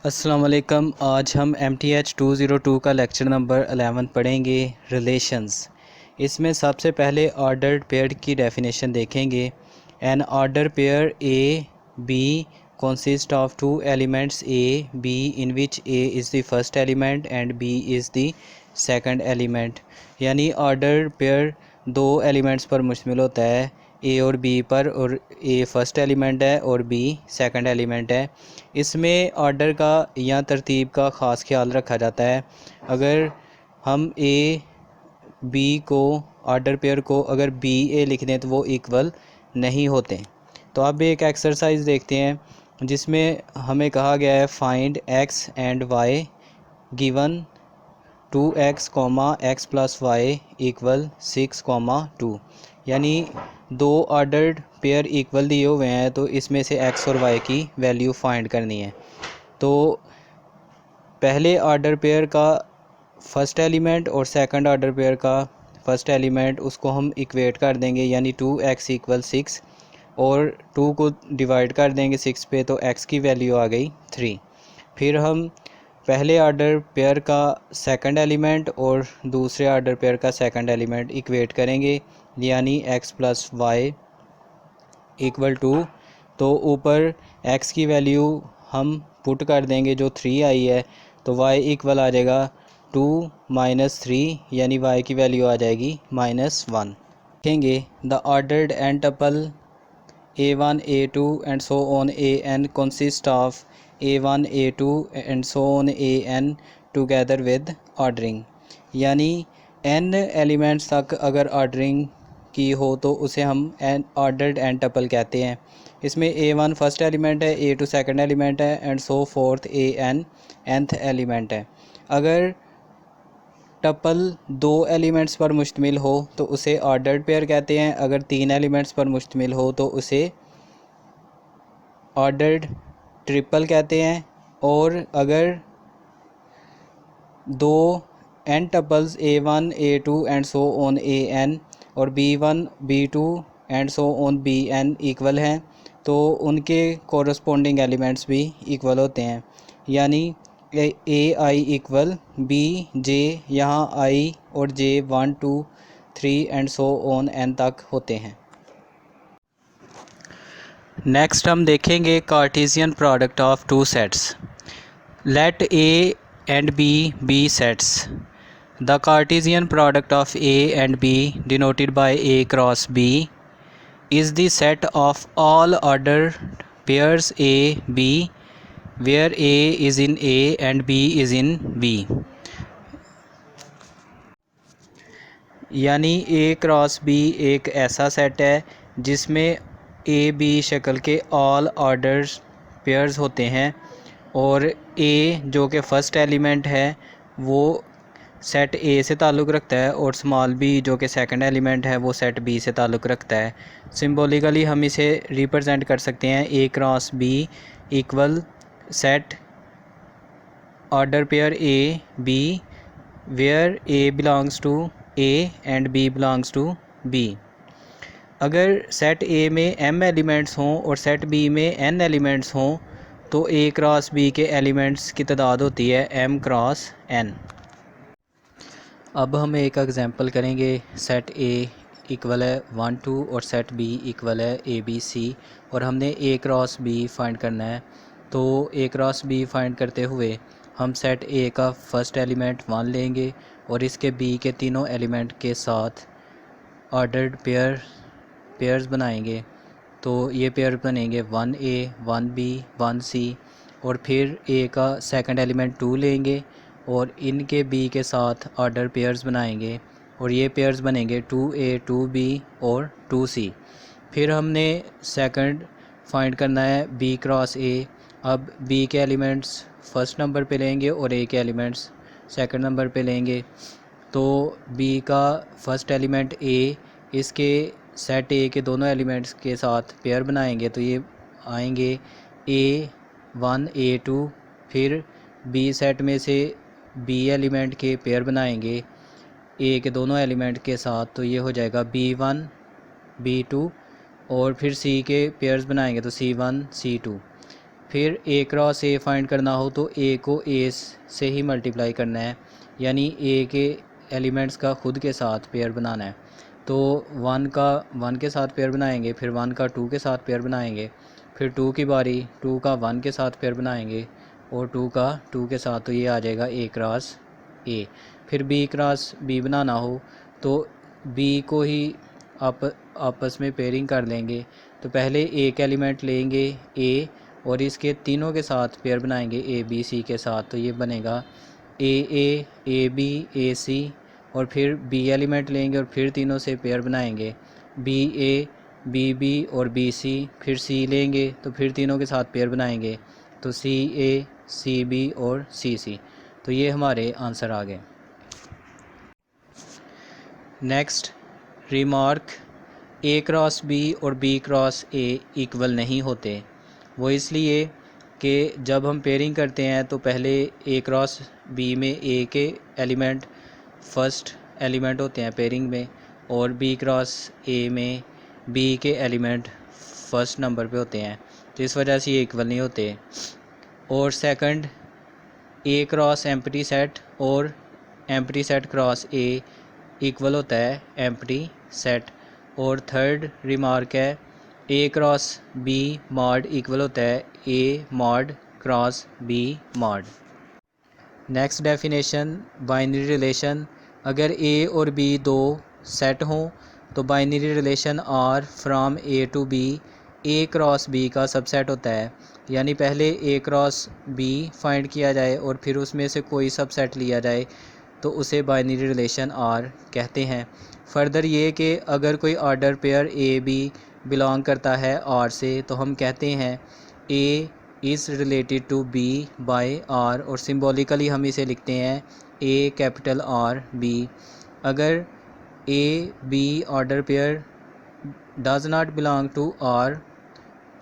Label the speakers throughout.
Speaker 1: अस्सलाम वालेकुम। आज हम MTH 202 का लेक्चर नंबर 11 पढ़ेंगे, रिलेशंस। इसमें सबसे पहले ऑर्डर्ड पेयर की डेफिनेशन देखेंगे। An order pair A B consists of two elements A, B in which A is the first element and B is the second element। यानी order pair दो elements पर मुश्तमिल होता है, ए और बी पर, और ए फर्स्ट एलिमेंट है और बी सेकंड एलिमेंट है। इसमें ऑर्डर का या तरतीब का ख़ास ख्याल रखा जाता है। अगर हम ए बी को ऑर्डर पेयर को अगर बी ए लिख दें तो वो इक्वल नहीं होते। तो अब एक एक्सरसाइज देखते हैं जिसमें हमें कहा गया है find X and Y given 2x, x plus Y equal 6, 2। यानी दो ऑर्डर्ड पेयर इक्वल दिए हुए हैं, तो इसमें से x और y की वैल्यू फाइंड करनी है। तो पहले ऑर्डर पेयर का फर्स्ट एलिमेंट और सेकंड ऑर्डर पेयर का फर्स्ट एलिमेंट, उसको हम इक्वेट कर देंगे, यानी 2x इक्वल 6, और 2 को डिवाइड कर देंगे 6 पे, तो x की वैल्यू आ गई 3। फिर हम पहले ऑर्डर पेयर का सेकंड एलिमेंट और दूसरे ऑर्डर पेयर का सेकंड एलिमेंट इक्वेट करेंगे, यानी x प्लस वाई इक्वल 2। तो ऊपर x की वैल्यू हम पुट कर देंगे जो 3 आई है, तो y इक्वल आ जाएगा 2 माइनस 3, यानी y की वैल्यू आ जाएगी -1। देखेंगे the ordered and tuple A1 A2 and so on AN consist of A1 A2 and so on AN together with ordering। यानी n एलिमेंट्स तक अगर ऑर्डरिंग की हो तो उसे हम एन ऑर्डर्ड एन टपल कहते हैं। इसमें A1 फर्स्ट एलिमेंट है, A2 सेकंड एलिमेंट है, and so fourth AN nth element है। अगर टपल दो एलिमेंट्स पर मुश्तमिल हो तो उसे ऑर्डर्ड पेयर कहते हैं। अगर तीन एलिमेंट्स पर मुश्तमिल हो तो उसे ऑर्डर्ड ट्रिपल कहते हैं। और अगर दो N tuples A1 A2 and so on AN और B1 B2 and so on BN equal हैं, तो उनके कोरस्पोंडिंग एलिमेंट्स भी इक्वल होते हैं। यानी ए आई इक्वल बी जे, यहाँ आई और J 1 2 3 and so on N तक होते हैं। नेक्स्ट हम देखेंगे Cartesian product of two sets. Let A and B sets. The Cartesian product of A and B denoted by A cross B is the set of all order pairs A B where A is in A and B is in B। यानी A cross B एक ऐसा set है जिसमें A B शक्ल के all orders pairs होते हैं, और A जो कि फ़र्स्ट एलिमेंट है वो सेट A से ताल्लुक़ रखता है, और स्मॉल b जो कि सेकंड एलिमेंट है वो सेट B से ताल्लुक़ रखता है। सिंबॉलिकली हम इसे रिप्रेजेंट कर सकते हैं A cross B equal set order pair A B where A belongs to A and B belongs to B. अगर सेट ए में m एलिमेंट्स हों और सेट बी में n एलिमेंट्स हों तो a क्रॉस b के एलिमेंट्स की तादाद होती है m क्रॉस n। अब हम एक एग्जांपल करेंगे। सेट a इक्वल है 1 2 और सेट b इक्वल है a b c, और हमने a क्रॉस b फाइंड करना है। तो a क्रॉस b फाइंड करते हुए हम सेट A का फर्स्ट एलिमेंट 1 लेंगे और इसके B के तीनों एलिमेंट के साथ ऑर्डर्ड पेयर्स बनाएंगे। तो ये पेयर बनेंगे 1A 1B 1C, और फिर A का सेकंड एलिमेंट 2 लेंगे और इनके B के साथ ऑर्डर पेयर्स बनाएंगे, और ये पेयर्स बनेंगे 2A 2B और 2C। फिर हमने सेकंड फाइंड करना है B क्रॉस A। अब B के एलिमेंट्स फर्स्ट नंबर पे लेंगे और A के एलिमेंट्स सेकंड नंबर पे लेंगे। तो B का फर्स्ट एलिमेंट A, इसके सेट A के दोनों एलिमेंट्स के साथ पेयर बनाएंगे, तो ये आएंगे A1 A2। फिर B सेट में से B एलिमेंट के पेयर बनाएंगे A के दोनों एलिमेंट के साथ, तो ये हो जाएगा B1 B2, और फिर C के पेयर्स बनाएंगे तो C1 C2। फिर ए क्रॉस ए फाइंड करना हो तो ए को ए से ही मल्टीप्लाई करना है, यानी ए के एलिमेंट्स का खुद के साथ पेयर बनाना है। तो 1 का 1 के साथ पेयर बनाएंगे, फिर 1 का 2 के साथ पेयर बनाएंगे, फिर 2 की बारी 2 का 1 के साथ पेयर बनाएंगे और 2 का 2 के साथ, तो ये आ जाएगा ए क्रॉस ए। फिर बी क्रॉस बी बनाना हो तो बी को ही आपस में पेयरिंग कर लेंगे। तो पहले एक एलिमेंट लेंगे ए और इसके तीनों के साथ पेयर बनाएंगे ए बी सी के साथ, तो ये बनेगा ए बी ए सी। और फिर बी एलिमेंट लेंगे और फिर तीनों से पेयर बनाएंगे बी ए बी बी और बी सी। फिर सी लेंगे तो फिर तीनों के साथ पेयर बनाएंगे, तो सी ए सी बी और सी सी। तो ये हमारे आंसर आ गए। नेक्स्ट रिमार्क, ए क्रॉस बी और बी क्रॉस ए इक्वल नहीं होते। वो इसलिए कि जब हम पेयरिंग करते हैं तो पहले ए क्रॉस बी में ए के एलिमेंट फर्स्ट एलिमेंट होते हैं पेयरिंग में, और बी क्रॉस ए में बी के एलिमेंट फर्स्ट नंबर पे होते हैं, तो इस वजह से ये इक्वल नहीं होते। और second, A cross empty set और empty set cross A equal होता है एम्प्टी सेट। और थर्ड रिमार्क है, A cross B mod equal होता है A mod cross B mod. Next definition, binary relation. अगर ए और बी दो सेट हों तो binary relation R from A to B A cross B का सबसेट होता है। यानी पहले ए क्रॉस बी फाइंड किया जाए और फिर उसमें से कोई सबसेट लिया जाए तो उसे बाइनरी रिलेशन आर कहते हैं। फर्दर ये कि अगर कोई order pair A B belong करता है आर से तो हम कहते हैं A is related to B by R, और सिंबॉलिकली हम इसे लिखते हैं ए कैपिटल आर बी। अगर A B order pair does not belong to R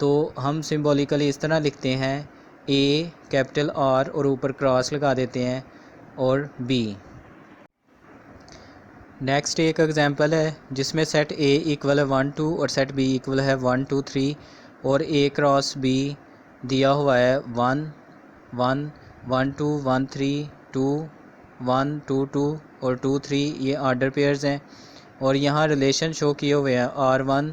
Speaker 1: तो हम सिंबॉलिकली इस तरह लिखते हैं ए कैपिटल आर और ऊपर क्रॉस लगा देते हैं और बी। नेक्स्ट एक एग्जांपल है जिसमें सेट ए इक्वल है 1 2 और सेट बी इक्वल है 1 2 3 और ए क्रॉस बी दिया हुआ है 1 1 1 2 1 3 2 1 2 2 और 2 3, ये ऑर्डर पेयर्स हैं। और यहाँ रिलेशन शो किए हुए हैं R1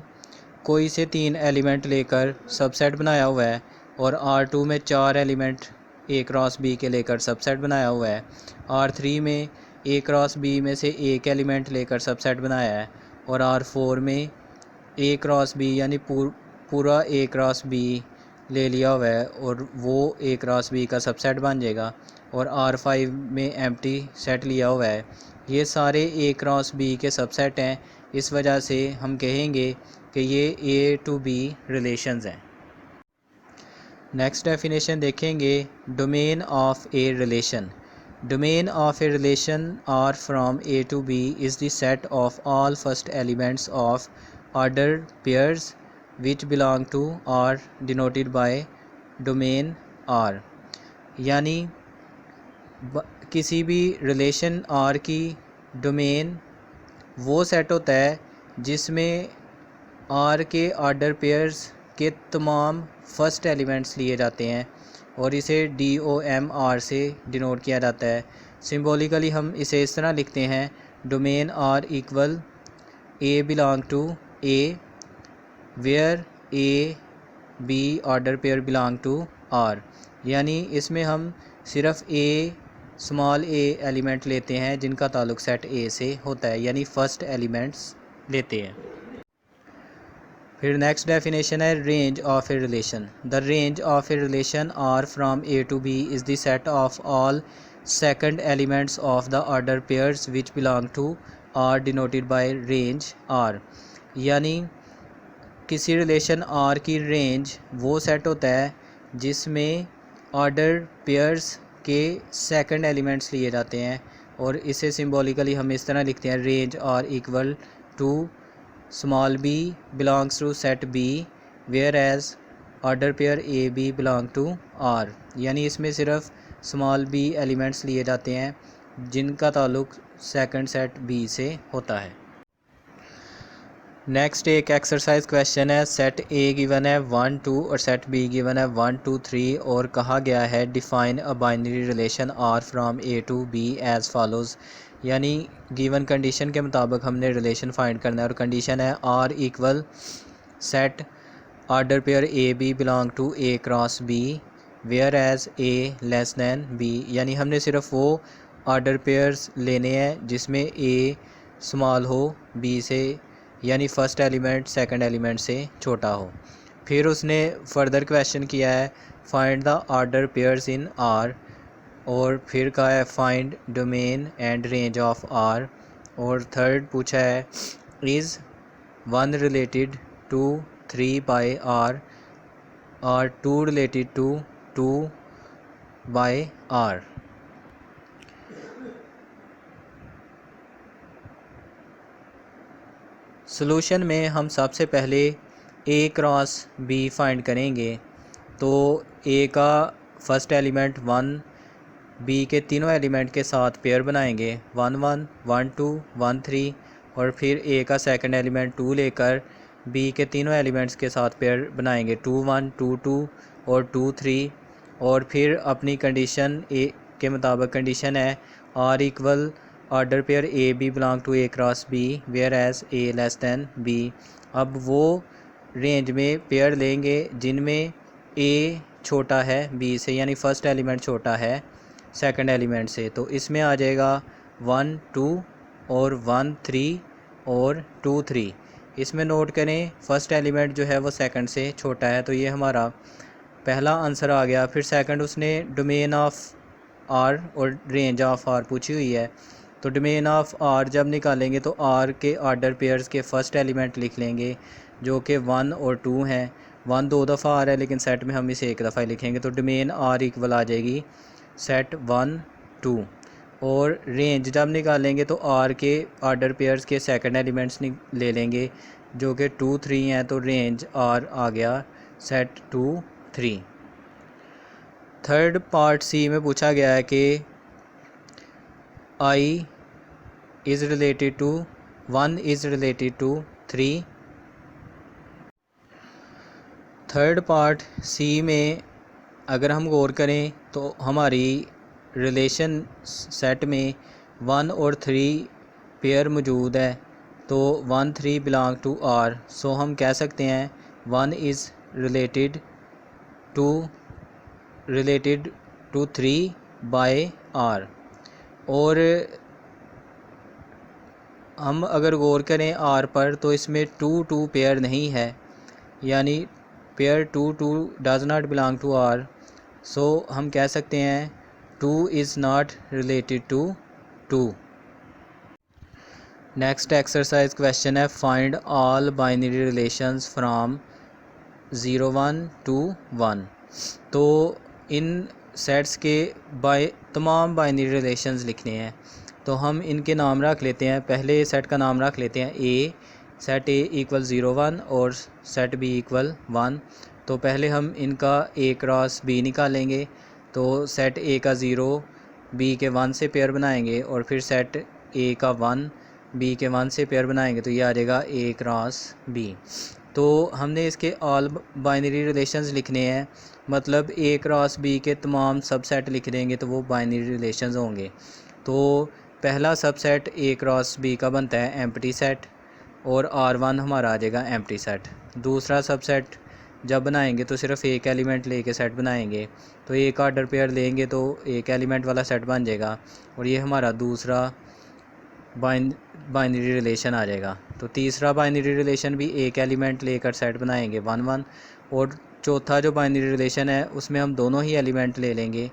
Speaker 1: कोई से 3 एलिमेंट लेकर सबसेट बनाया हुआ है और R2 में 4 एलिमेंट ए क्रॉस बी के लेकर सबसेट बनाया हुआ है। R3 में ए क्रॉस बी में से एक एलिमेंट लेकर सबसेट बनाया है और R4 में ए क्रॉस बी यानी पूरा ए क्रॉस बी ले लिया हुआ है और वो ए क्रॉस बी का सबसेट बन जाएगा। और R5 में एम्प्टी सेट लिया हुआ है। ये सारे ए क्रॉस बी के सबसेट हैं, इस वजह से हम कहेंगे कि ये ए टू बी रिलेशंस हैं। नेक्स्ट डेफिनेशन देखेंगे, domain of a relation. Domain of a relation R from A to B is the set of all first elements of ordered pairs which belong to R denoted by domain R। यानी किसी भी relation R की domain वो set होता है जिसमें R के order pairs के तमाम फर्स्ट एलिमेंट्स लिए जाते हैं और इसे DOMR से डिनोट किया जाता है। सिंबॉलिकली हम इसे इस तरह लिखते हैं, domain R equal A belong to A where A B order pair belong to R। यानी इसमें हम सिर्फ A स्मॉल a एलिमेंट लेते हैं जिनका ताल्लुक सेट A से होता है, यानी फर्स्ट एलिमेंट्स लेते हैं। फिर नेक्स्ट डेफिनेशन है range of a relation. The range of a relation R from A to B is the set of all second elements of the order pairs which belong to R denoted by range R. यानी किसी relation R की range वो set होता है जिसमें order pairs के second elements लिए जाते हैं और इसे सिंबॉलिकली हम इस तरह लिखते हैं, range R equal to small b belongs to set B whereas order pair A B belong to R। यानी इसमें सिर्फ स्मॉल b एलिमेंट्स लिए जाते हैं जिनका ताल्लुक सेकंड सेट B से होता है। नेक्स्ट एक एक्सरसाइज क्वेश्चन है, सेट ए गिवन है 1 2 और सेट बी गिवन है 1 2 3 और कहा गया है define a binary relation R from A to B as follows. यानी गिवन कंडीशन के मुताबिक हमने रिलेशन फाइंड करना है और कंडीशन है R equal set order pair A B belong to A cross B where as A less than B. यानी हमने सिर्फ वो ऑर्डर पेयर्स लेने हैं जिसमें ए स्मॉल हो बी से, यानी फ़र्स्ट एलिमेंट सेकंड एलिमेंट से छोटा हो। फिर उसने फर्दर क्वेश्चन किया है find the order pairs in R, और फिर कहा है find domain and range of R, और थर्ड पूछा है is 1 related to 3 by R और 2 related to 2 by R. Solution में हम सबसे पहले ए क्रॉस बी फाइंड करेंगे। तो ए का फर्स्ट एलिमेंट 1, बी के तीनों एलिमेंट के साथ पेयर बनाएंगे 1 1 1 2 1 3, और फिर ए का सेकंड एलिमेंट 2 लेकर बी के तीनों एलिमेंट्स के साथ पेयर बनाएंगे 2 1 2 2 और 2 3, और फिर अपनी कंडीशन ए के मुताबिक कंडीशन है R equal order pair A B belong to A cross B where as A less than B. अब वो रेंज में पेयर लेंगे जिनमें ए छोटा है बी से, यानी फ़र्स्ट एलिमेंट छोटा है सेकंड एलिमेंट से। तो इसमें आ जाएगा 1 2 और 1 3 और 2 3। इसमें नोट करें फर्स्ट एलिमेंट जो है वो सेकंड से छोटा है, तो ये हमारा पहला आंसर आ गया। फिर सेकंड उसने डोमेन ऑफ आर और रेंज ऑफ आर पूछी हुई है, तो डोमेन ऑफ आर जब निकालेंगे तो आर के ऑर्डर पेयर्स के फर्स्ट एलिमेंट लिख लेंगे जो कि 1 और 2 हैं। 1 2 दफ़ा आ रहा है लेकिन सेट में हम इसे एक दफ़ा ही लिखेंगे, तो डोमेन आर इक्वल आ जाएगी सेट 1 2। और रेंज जब निकालेंगे तो आर के ऑर्डर पेयर्स के सेकंड एलिमेंट्स ले लेंगे जो कि 2 3 हैं, तो रेंज आर आ गया सेट 2 3। थर्ड पार्ट सी में पूछा गया है कि I is related to 1 is related to 3। Third part C में अगर हम गौर करें तो हमारी रिलेशन सेट में 1 और 3 पेयर मौजूद है, तो 1 3 बिलोंग टू आर। सो हम कह सकते हैं 1 is related to 3 by R. और हम अगर गौर करें आर पर तो इसमें 2 2 पेयर नहीं है, यानी pair 2 2 does not belong to R. So हम कह सकते हैं 2 is not related to 2। Next exercise question है find all binary relations from 0 1 to 1। तो इन सेट्स के तमाम बाइनरी रिलेशंस लिखने हैं, तो हम इनके नाम रख लेते हैं। पहले सेट का नाम रख लेते हैं ए, सेट ए इक्वल 0 1 और सेट बी इक्वल 1। तो पहले हम इनका ए क्रॉस बी निकालेंगे, तो सेट ए का 0 बी के 1 से पेयर बनाएंगे, और फिर सेट ए का 1 बी के 1 से पेयर बनाएंगे, तो ये आ जाएगा ए क्रॉस बी। तो हमने इसके ऑल बाइनरी रिलेशंस लिखने हैं, मतलब ए क्रॉस बी के तमाम सबसेट लिख देंगे तो वो बाइनरी रिलेशंस होंगे। तो पहला सबसेट ए क्रॉस बी का बनता है एम्प्टी सेट, और R1 हमारा आ जाएगा एम्प्टी सेट। दूसरा सबसेट जब बनाएंगे तो सिर्फ एक एलिमेंट लेके सेट बनाएंगे, तो एक ऑर्डर पेयर लेंगे तो एक एलिमेंट वाला सेट बन जाएगा, और ये हमारा दूसरा बाइनरी रिलेशन आ जाएगा। तो तीसरा बाइनरी रिलेशन भी एक एलिमेंट लेकर सेट बनाएंगे 1 1, और चौथा जो बाइनरी रिलेशन है उसमें हम दोनों ही एलिमेंट ले लेंगे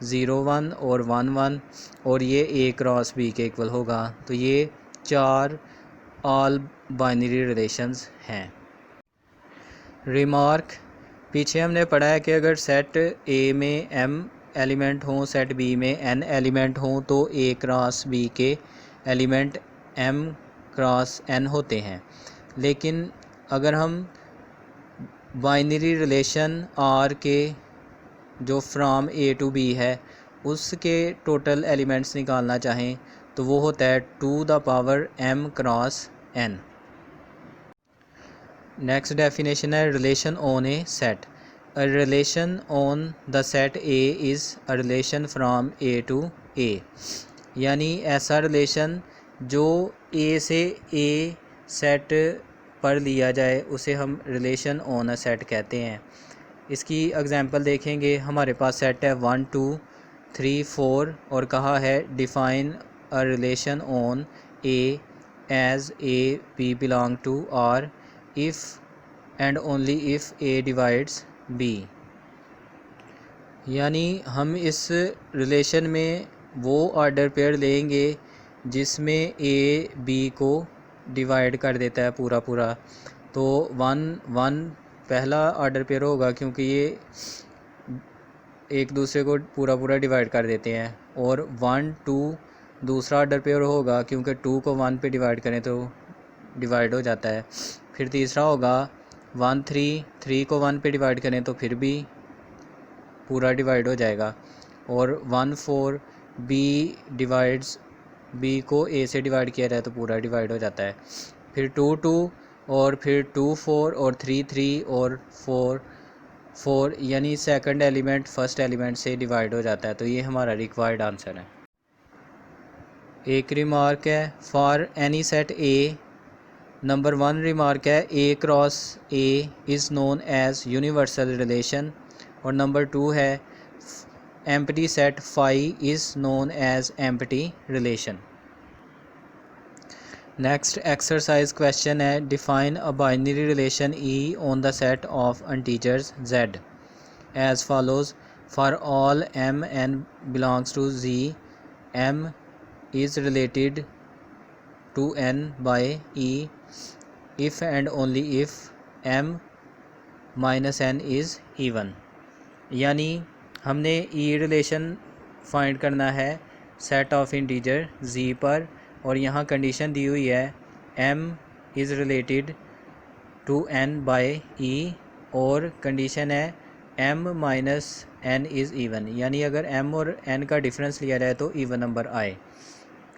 Speaker 1: 0 1 और 1 1, और ये ए क्रॉस बी के इक्वल होगा। तो ये 4 ऑल बाइनरी रिलेशंस हैं। रिमार्क, पीछे हमने पढ़ा है कि अगर सेट ए में m एलिमेंट हों, सेट बी में n एलिमेंट हों, तो ए क्रॉस बी के एलिमेंट m क्रॉस n होते हैं। लेकिन अगर हम बाइनरी रिलेशन r के जो फ्रॉम ए टू बी है उसके टोटल एलिमेंट्स निकालना चाहें तो वो होता है 2 the power m cross n। Next definition है relation on a set. A relation on the set A is a relation from A to A, यानी ऐसा रिलेशन जो ए से ए सेट पर लिया जाए उसे हम रिलेशन ऑन अ सेट कहते हैं। इसकी एग्जांपल देखेंगे, हमारे पास सेट है 1 2 3 4 और कहा है define a relation on A as A B belong to R if and only if A divides B. यानी हम इस रिलेशन में वो ऑर्डर पेयर लेंगे जिसमें ए बी को डिवाइड कर देता है पूरा पूरा। तो 1 1 पहला ऑर्डर पेयर होगा क्योंकि ये एक दूसरे को पूरा पूरा डिवाइड कर देते हैं, और 1 2 दूसरा ऑर्डर पेयर होगा क्योंकि 2 को 1 पे डिवाइड करें तो डिवाइड हो जाता है। फिर तीसरा होगा 1 3 3 को 1 पे डिवाइड करें तो फिर भी पूरा डिवाइड हो जाएगा, और 1 4 बी डिवाइड्स बी को ए से डिवाइड किया जाए तो पूरा डिवाइड हो जाता है। फिर 2 2 और फिर 2 4 और 3 3 और 4 4, यानी सेकंड एलिमेंट फर्स्ट एलिमेंट से डिवाइड हो जाता है। तो ये हमारा रिक्वायर्ड आंसर है। एक रिमार्क है for any set A. Number 1 remark है A cross A is known as universal relation, और नंबर 2 है empty set phi is known as empty relation. Next exercise question है define a binary relation E on the set of integers z as follows for all m n belongs to z m is related to n by e if and only if m minus n is even। यानी हमने e relation find करना है set of integer z पर, और यहाँ condition दी हुई है m is related to n by e, और कंडीशन है m minus n is even, यानी अगर m और n का डिफरेंस लिया जाए तो इवन नंबर आए।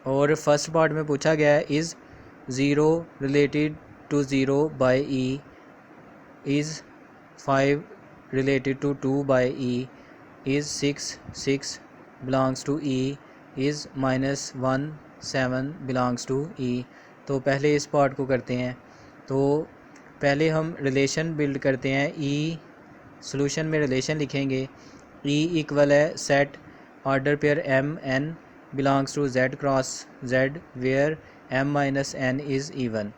Speaker 1: और फर्स्ट पार्ट में पूछा गया है is 0 related to 0 by e, is 5 related to 2 by e, is 6 belongs to e, is -1 7 belongs to e। तो पहले इस पार्ट को करते हैं। तो पहले हम रिलेशन बिल्ड करते हैं। e सॉल्यूशन में रिलेशन लिखेंगे। e इक्वल है set order pair m n belongs to z cross z where m minus n is even.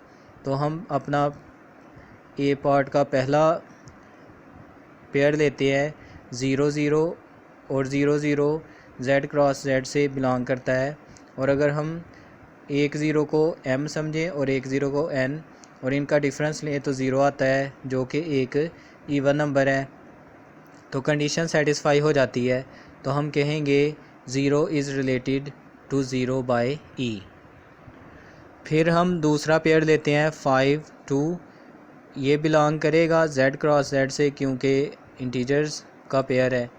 Speaker 1: तो हम अपना ए पार्ट का पहला पेयर लेते हैं 0 0 और 0 0 z क्रॉस z से बिलोंग करता है, और अगर हम एक 0 को m समझें और एक 0 को n और इनका डिफरेंस लें तो 0 आता है जो कि एक इवन नंबर है। तो कंडीशन सेटिस्फाई हो जाती है, तो हम कहेंगे 0 is related to 0 by e। फिर हम दूसरा पेयर लेते हैं 5 2, ये बिलोंग करेगा z क्रॉस z से क्योंकि इंटीजर्स का पेयर है।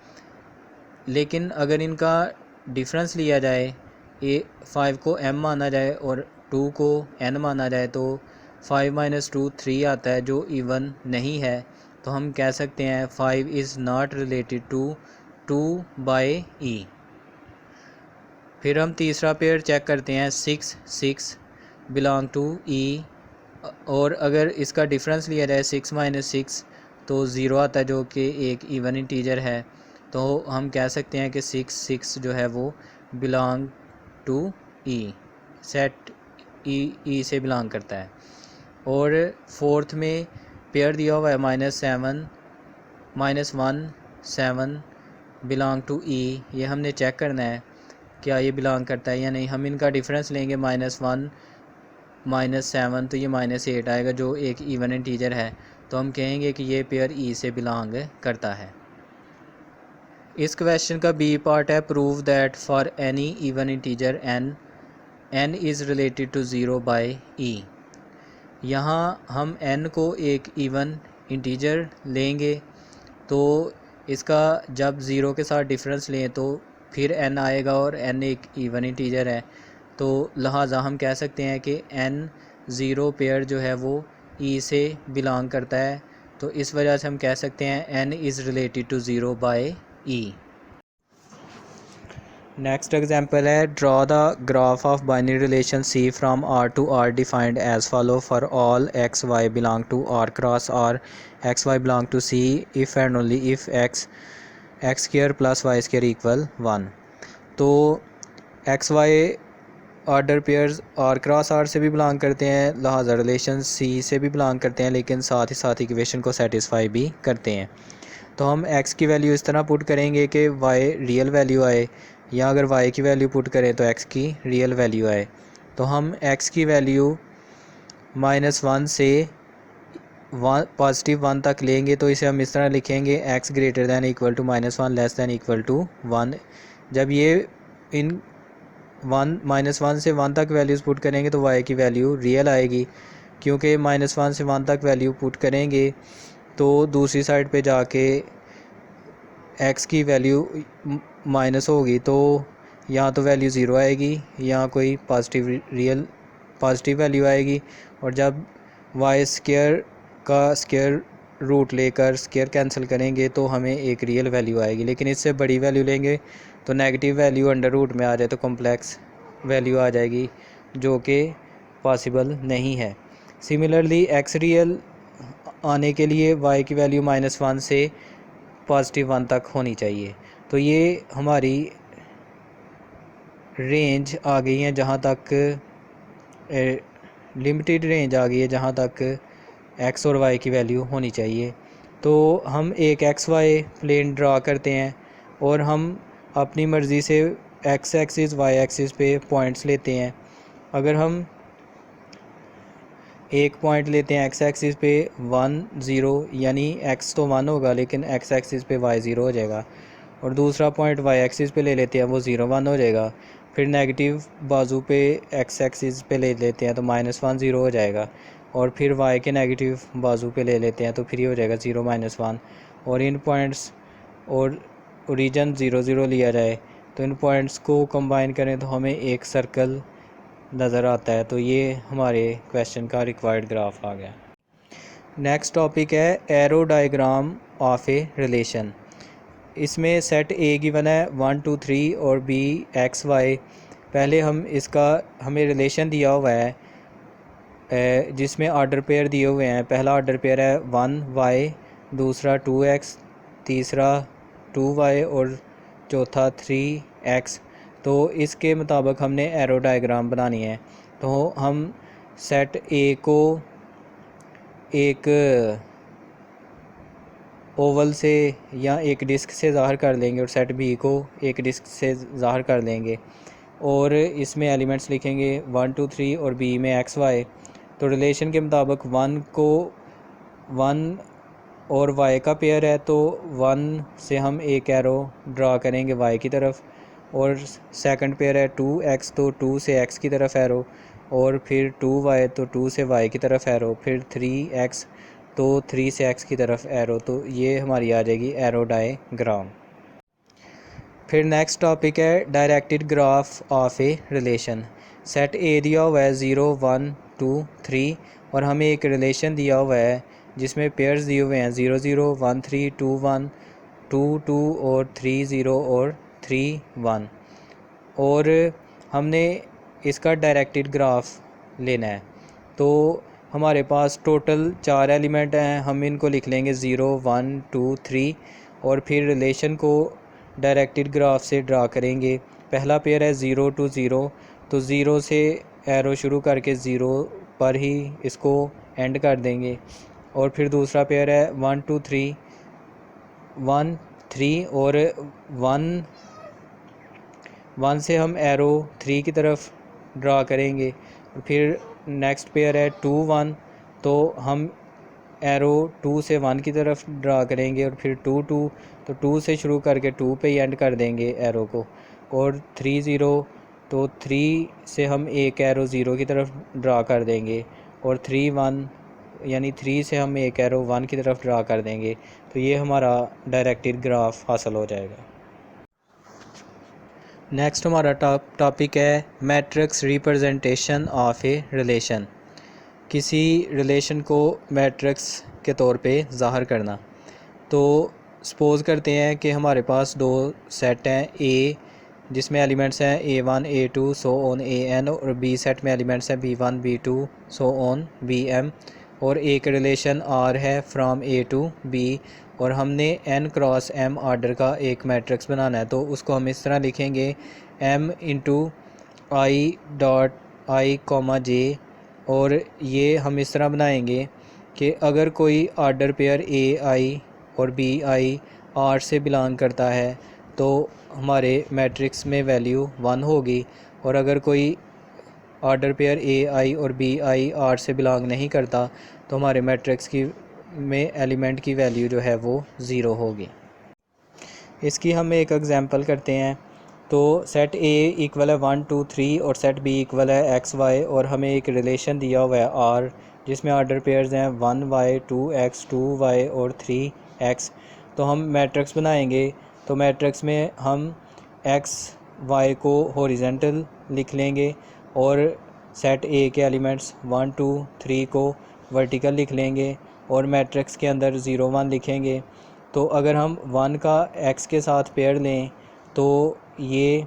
Speaker 1: लेकिन अगर इनका डिफरेंस लिया जाए, 5 को m माना जाए और 2 को n माना जाए, तो 5 - 2 3 आता है जो इवन नहीं है। तो हम कह सकते हैं 5 is not related to 2 by e। फिर हम तीसरा पेयर चेक करते हैं 6 6 बिलोंग टू e, और अगर इसका डिफरेंस लिया जाए 6 - 6 तो 0 आता है जो कि एक इवन इंटीजर है। तो हम कह सकते हैं कि 6 6 जो है वो belong to e, set e से बिलोंग करता है। और फोर्थ में पेयर दिया हुआ है -7 -1 7 बिलोंग टू e, ये हमने चेक करना है क्या ये बिलोंग करता है या नहीं। हम इनका डिफरेंस लेंगे -1 -7 तो ये -8 आएगा जो एक इवन इंटीजर है। तो हम कहेंगे कि ये पेयर ई से बिलोंग करता है। इस क्वेश्चन का बी पार्ट है prove that for any even integer n is related to 0 by e। यहाँ हम n को एक इवन इंटीजर लेंगे, तो इसका जब 0 के साथ डिफरेंस लें तो फिर n आएगा, और n एक इवन इंटीजर है। तो लिहाजा हम कह सकते हैं कि n 0 पेयर जो है वो ई से बिलोंग करता है, तो इस वजह से हम कह सकते हैं N is related to zero by E. Next example है draw the graph of binary relation C from R to R defined as follow for all X Y belong to R cross R X Y belong to C if and only if X square plus Y square equal 1। तो X Y order pairs R cross R से भी belong करते हैं, लिहाजा relation सी से भी belong करते हैं, लेकिन साथ ही साथ इक्वेशन को सेटिस्फाई भी करते हैं। तो हम x की वैल्यू इस तरह पुट करेंगे कि y रियल वैल्यू आए, या अगर y की वैल्यू पुट करें तो x की रियल वैल्यू आए। तो हम x की वैल्यू -1 से +1 तक लेंगे, तो इसे हम इस तरह लिखेंगे x greater than equal to -1 less than equal to 1। जब ये इन 1 से 1 तक वैल्यूज़ पुट करेंगे तो y की वैल्यू रियल आएगी, क्योंकि -1 से 1 तक वैल्यू पुट करेंगे तो दूसरी साइड पे जाके x की वैल्यू माइनस होगी, तो यहाँ तो वैल्यू ज़ीरो आएगी, यहाँ कोई पॉजिटिव वैल्यू आएगी। और जब y स्क्वायर का स्क्वायर रूट लेकर स्क्वायर कैंसिल करेंगे तो हमें एक रियल वैल्यू आएगी, लेकिन इससे बड़ी वैल्यू लेंगे तो नेगेटिव वैल्यू अंडर रूट में आ जाए तो कॉम्प्लेक्स वैल्यू आ जाएगी, जो कि पॉसिबल नहीं है। सिमिलरली x रियल आने के लिए y की वैल्यू -1 से +1 तक होनी चाहिए। तो ये हमारी रेंज आ गई है, जहाँ तक लिमिटेड रेंज आ गई है जहाँ तक x और y की वैल्यू होनी चाहिए। तो हम एक xy प्लेन ड्रा करते हैं और हम अपनी मर्ज़ी से x एक्सिस y एक्सिस पे पॉइंट्स लेते हैं। अगर हम एक पॉइंट लेते हैं x एक्सिस पे 1 0, यानी x तो 1 होगा लेकिन x एक्सिस पे y 0 हो जाएगा, और दूसरा पॉइंट y एक्सिस पे ले लेते हैं, वो 0 1 हो जाएगा। फिर नेगेटिव बाजू पे x एक्सिस पे ले लेते हैं तो -1 0 हो जाएगा, और फिर y के नेगेटिव बाजू पे ले लेते हैं तो फिर ये हो जाएगा 0 -1। और इन पॉइंट्स और ओरिजिन 0 0 लिया जाए तो इन पॉइंट्स को कंबाइन करें तो हमें एक सर्कल नज़र आता है। तो ये हमारे क्वेश्चन का रिक्वायर्ड ग्राफ आ गया। नेक्स्ट टॉपिक है arrow diagram of a relation. इसमें सेट ए गिवन है 1 2 3 और बी एक्स वाई। पहले हमें रिलेशन दिया हुआ है जिसमें ऑर्डर पेयर दिए हुए हैं। पहला ऑर्डर पेयर है 1y, दूसरा 2x, तीसरा 2y और चौथा 3x। तो इसके मुताबिक हमने एरो डायग्राम बनानी है। तो हम सेट ए को एक ओवल से या एक डिस्क से ज़ाहिर कर लेंगे और सेट बी को एक डिस्क से ज़ाहिर कर लेंगे, और इसमें एलिमेंट्स लिखेंगे 1 2 3 और बी में एक्स वाई। तो रिलेशन के मुताबिक 1 और y का पेयर है, तो 1 से हम एक एरो ड्रा करेंगे y की तरफ, और सेकंड पेयर है 2x, तो 2 से x की तरफ एरो, और फिर 2y तो 2 से y की तरफ एरो, फिर 3x तो 3 से x की तरफ एरो। तो ये हमारी आ जाएगी एरो डायग्राम। फिर नेक्स्ट टॉपिक है directed graph of a relation. Set ए दिया हुआ है 0 1 2 3, और हमें एक रिलेशन दिया हुआ है जिसमें पेयर्स दिए हुए हैं 0 0 1 3 2 1 2 2 और 3 0 और 3 1, और हमने इसका डायरेक्टेड ग्राफ लेना है। तो हमारे पास टोटल 4 एलिमेंट हैं, हम इनको लिख लेंगे 0 1 2 3, और फिर रिलेशन को डायरेक्टेड ग्राफ से ड्रा करेंगे। पहला पेयर है 0 2 0, तो 0 से एरो शुरू करके 0 पर ही इसको एंड कर देंगे। और फिर दूसरा पेयर है 1 2 3 1 3, और 1 से हम एरो 3 की तरफ ड्रा करेंगे। फिर नेक्स्ट पेयर है 2 1, तो हम एरो 2 से 1 की तरफ ड्रा करेंगे, और फिर 2 2, तो 2 से शुरू करके 2 पे ही एंड कर देंगे एरो को। और 3 0, तो 3 से हम एक एरो 0 की तरफ ड्रा कर देंगे, और 3 1, यानी 3 से हम एक एरो 1 की तरफ ड्रा कर देंगे। तो ये हमारा डायरेक्टेड ग्राफ हासिल हो जाएगा। नेक्स्ट हमारा टॉपिक है matrix representation of a relation. किसी रिलेशन को मैट्रिक्स के तौर पे ज़ाहिर करना। तो सपोज़ करते हैं कि हमारे पास दो सेट हैं, ए जिसमें एलिमेंट्स हैं A1 A2 so on AN, और बी सेट में एलिमेंट्स हैं B1 B2 so on BM, और एक रिलेशन R है फ्रॉम A टू B, और हमने n क्रॉस m आर्डर का एक मैट्रिक्स बनाना है। तो उसको हम इस तरह लिखेंगे m into I dot I comma J, और ये हम इस तरह बनाएंगे कि अगर कोई आर्डर पेयर AI और BI R से बिलोंग करता है तो हमारे मैट्रिक्स में वैल्यू 1 होगी, और अगर कोई आर्डर पेयर AI और BI R से बिलोंग नहीं करता तो हमारे मैट्रिक्स की में एलिमेंट की वैल्यू जो है वो 0 होगी। इसकी हम एक एग्जांपल करते हैं। तो सेट A इक्वल है 1 2 3 और सेट B इक्वल है XY, और हमें एक रिलेशन दिया हुआ है R जिसमें आर्डर पेयर्स हैं 1Y 2X 2Y और 3X। तो हम मैट्रिक्स बनाएंगे, तो मैट्रिक्स में हम X Y को हॉरिजेंटल लिख लेंगे और सेट A के एलिमेंट्स 1 2 3 को वर्टिकल लिख लेंगे और मैट्रिक्स के अंदर 0 1 लिखेंगे। तो अगर हम 1 का x के साथ पेयर लें तो ये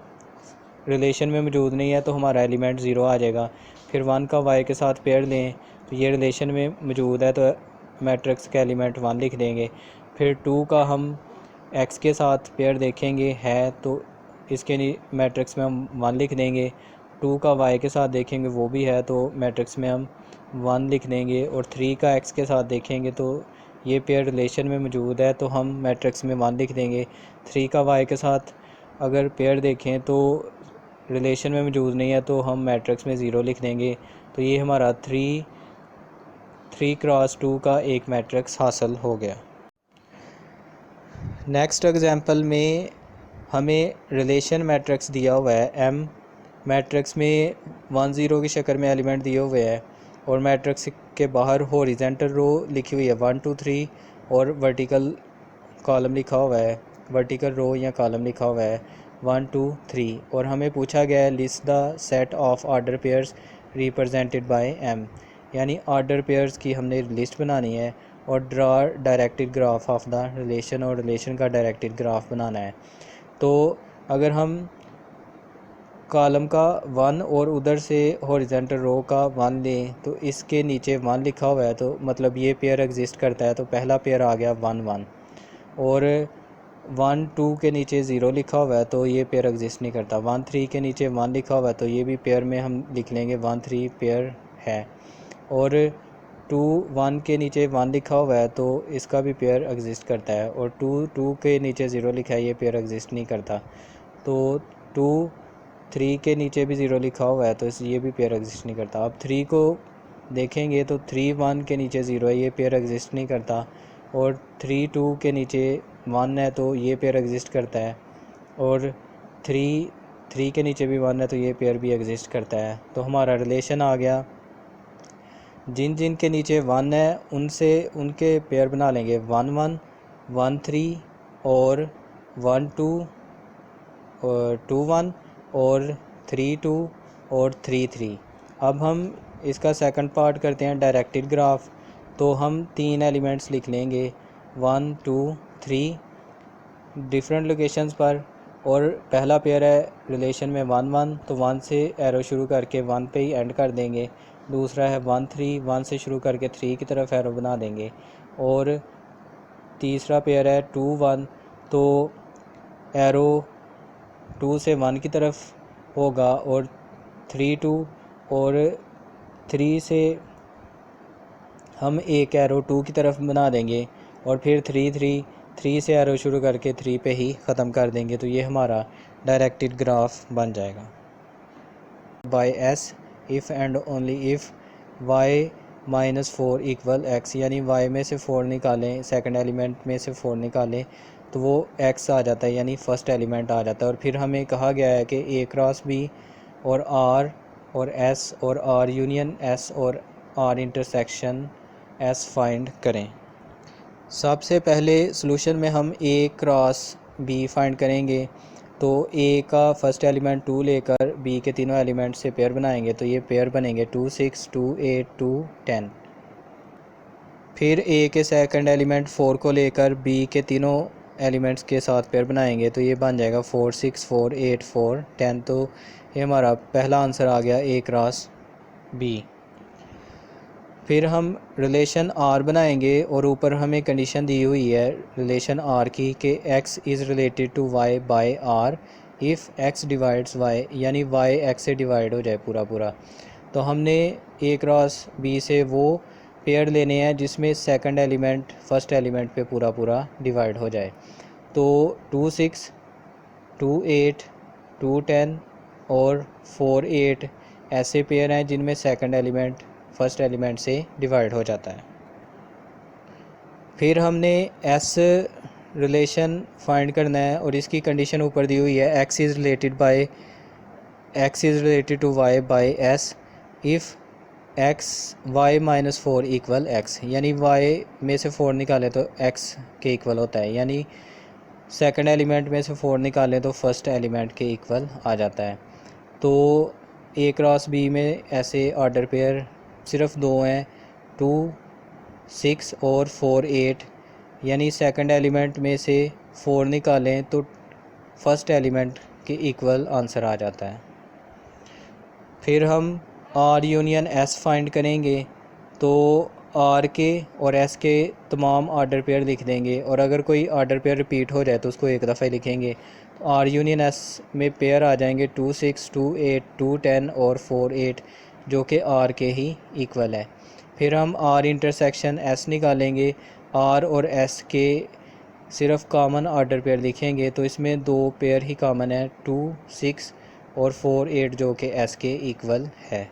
Speaker 1: रिलेशन में मौजूद नहीं है तो हमारा एलिमेंट 0 आ जाएगा। फिर 1 का y के साथ पेयर लें तो ये रिलेशन में मौजूद है तो मैट्रिक्स का एलिमेंट 1 लिख देंगे। फिर 2 का हम x के साथ पेयर देखेंगे है तो इसके मैट्रिक्स में हम 1 लिख देंगे। 2 का y के साथ देखेंगे वो भी है तो मैट्रिक्स में हम 1 लिख देंगे। और 3 का x के साथ देखेंगे तो ये पेयर रिलेशन में मौजूद है तो हम मैट्रिक्स में 1 लिख देंगे। 3 का y के साथ अगर पेयर देखें तो रिलेशन में मौजूद नहीं है तो हम मैट्रिक्स में 0 लिख देंगे। तो ये हमारा 3 क्रॉस 2 का एक मैट्रिक्स हासिल हो गया। नेक्स्ट एग्जांपल में हमें रिलेशन मैट्रिक्स दिया हुआ है M, मैट्रिक्स में 1 0 की शक्ल में एलिमेंट दिए हुए हैं और मैट्रिक्स के बाहर हॉरिजेंटल रो लिखी हुई है 1 2 3 और वर्टिकल कॉलम लिखा हुआ है, वर्टिकल रो या कॉलम लिखा हुआ है 1 2 3, और हमें पूछा गया है list the set of order pairs represented by M, यानी आर्डर पेयर्स की हमने लिस्ट बनानी है और draw directed graph of the relation, और रिलेशन का डायरेक्टेड ग्राफ बनाना है। तो अगर हम कॉलम का 1 और उधर से हॉरिजेंटल रो का 1 लें तो इसके नीचे 1 लिखा हुआ है तो मतलब ये पेयर एग्जिस्ट करता है, तो पहला पेयर आ गया 1 1, और 1 2 के नीचे 0 लिखा हुआ है तो ये पेयर एग्जिस्ट नहीं करता। 1 3 के नीचे 1 लिखा हुआ है तो ये भी पेयर में हम लिख लेंगे 1 3 पेयर है, और 2 1 के नीचे 1 लिखा हुआ है तो इसका भी पेयर एग्जिस्ट करता है, और 2 2 के नीचे 0 लिखा है ये पेयर एग्जिस्ट नहीं करता। तो 2 3 के नीचे भी 0 लिखा हुआ है तो ये भी पेयर एग्जिस्ट नहीं करता। अब 3 को देखेंगे तो 3 1 के नीचे 0 है, ये पेयर एग्जिस्ट नहीं करता, और 3 2 के नीचे 1 है तो ये पेयर एग्जिस्ट करता है, और 3 3 के नीचे भी 1 है तो ये पेयर भी एग्जिस्ट करता है। तो हमारा रिलेशन आ गया, जिन जिन के नीचे 1 है उनसे उनके पेयर बना लेंगे 1 1 1 3 और 1 2 और 2 1 और 3 2 और 3 3। अब हम इसका सेकंड पार्ट करते हैं डायरेक्टेड ग्राफ। तो हम 3 एलिमेंट्स लिख लेंगे 1 2 3 डिफरेंट लोकेशंस पर, और पहला पेयर है रिलेशन में 1 1 तो 1 से एरो शुरू करके 1 पे ही एंड कर देंगे। दूसरा है 1 3 1 से शुरू करके 3 की तरफ एरो बना देंगे, और तीसरा पेयर है 2 1 तो एरो 2 से 1 की तरफ होगा, और 3 2 और 3 से हम एक एरो 2 की तरफ बना देंगे, और फिर 3 3 3 से एरो शुरू करके 3 पे ही ख़त्म कर देंगे। तो ये हमारा डायरेक्टेड ग्राफ बन जाएगा। By S if and only if y -4 equal x, यानी y में से 4 निकालें, सेकंड एलिमेंट में से 4 निकालें तो वो x आ जाता है, यानी फर्स्ट एलिमेंट आ जाता है। और फिर हमें कहा गया है कि a क्रॉस b और r और s और r यूनियन s और r इंटरसेक्शन s फाइंड करें। सबसे पहले सॉल्यूशन में हम a क्रॉस b फाइंड करेंगे। तो ए का फर्स्ट एलिमेंट 2 लेकर बी के तीनों एलिमेंट से पेयर बनाएंगे तो ये पेयर बनेंगे 2 6 2 8 2 10। फिर ए के सेकंड एलिमेंट 4 को लेकर बी के तीनों एलिमेंट्स के साथ पेयर बनाएंगे तो ये बन जाएगा 4 6 4 8 4 10। तो ये हमारा पहला आंसर आ गया ए क्रॉस बी। फिर हम रिलेशन आर बनाएंगे और ऊपर हमें कंडीशन दी हुई है रिलेशन आर की कि x is related to y by R if x divides y, यानी y x से डिवाइड हो जाए पूरा। तो हमने ए क्रॉस बी से वो पेयर लेने हैं जिसमें सेकंड एलिमेंट फर्स्ट एलिमेंट पे पूरा डिवाइड हो जाए। तो 2 6 2 8 2 10 और 4 8 ऐसे पेयर हैं जिनमें सेकंड एलिमेंट फर्स्ट एलिमेंट से डिवाइड हो जाता है। फिर हमने एस रिलेशन फाइंड करना है और इसकी कंडीशन ऊपर दी हुई है x is related to y by s if x y minus 4 equal x, यानी y में से 4 निकालें तो x के इक्वल होता है, यानी सेकंड एलिमेंट में से 4 निकालें तो फर्स्ट एलिमेंट के इक्वल आ जाता है। तो ए क्रॉस बी में ऐसे ऑर्डर पेयर सिर्फ दो हैं 2 6 और 4 8, यानी सेकंड एलिमेंट में से 4 निकालें तो फर्स्ट एलिमेंट के इक्वल आंसर आ जाता है। फिर हम आर यूनियन एस फाइंड करेंगे तो आर के और एस के तमाम ऑर्डर पेयर लिख देंगे और अगर कोई ऑर्डर पेयर रिपीट हो जाए तो उसको एक दफ़ा लिखेंगे। तो आर यूनियन एस में पेयर आ जाएंगे 2 6 2 8 2 10 और 4 8 जो कि आर के ही इक्वल है। फिर हम आर इंटरसेक्शन एस निकालेंगे, आर और एस के सिर्फ कॉमन ऑर्डर पेयर लिखेंगे तो इसमें दो पेयर ही कॉमन है 2 6 और 4 8 जो कि एस के इक्वल है।